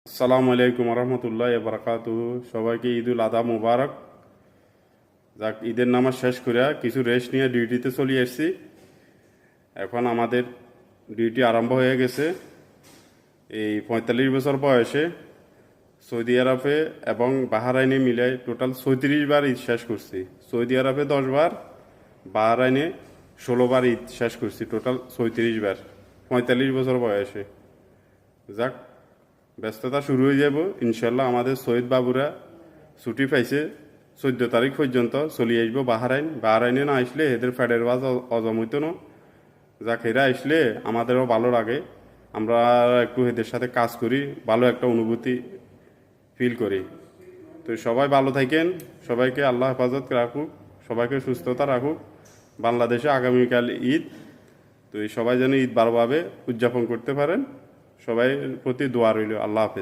আসসালামু আলাইকুম রহমতুল্লাহ বারাকাতুহু। সবাইকে ঈদুল আধা মুবারক। যাক, ঈদের নামাজ শেষ করে কিছু রেস্ট নিয়ে ডিউটিতে চলে এসেছি। এখন আমাদের ডিউটি আরম্ভ হয়ে গেছে। এই ৪৫ বছর বয়সে সৌদি আরবে এবং বাহারাইনে মিলে টোটাল ৩৬ বার ঈদ শেষ করছি। সৌদি আরবে ১০ বার, বাহারাইনে ১৬ বার ঈদ শেষ করছি, টোটাল ৩৬ বার ৪৫ বছর বয়সে। যাক, ব্যস্ততা শুরু হয়ে যাব ইনশাল্লাহ। আমাদের সৈয়দ বাবুরা ছুটি পাইছে ১৪ তারিখ পর্যন্ত চলে আসবো বাহারাইনে না আসলে এদের ফ্যাডের বাজ অজম হইতো না। যাক, এরা আসলে আমাদেরও ভালো লাগে, আমরা একটু এদের সাথে কাজ করি, ভালো একটা অনুভূতি ফিল করি। তো সবাই ভালো থাকেন, সবাইকে আল্লাহ হেফাজত রাখুক, সবাইকে সুস্থতা রাখুক। বাংলাদেশে আগামীকাল ঈদ, তো এই সবাই যেন ঈদ ভালোভাবে উদযাপন করতে পারেন। সবাই প্রতি দোয়া রইল। আল্লাহ হাফেজ।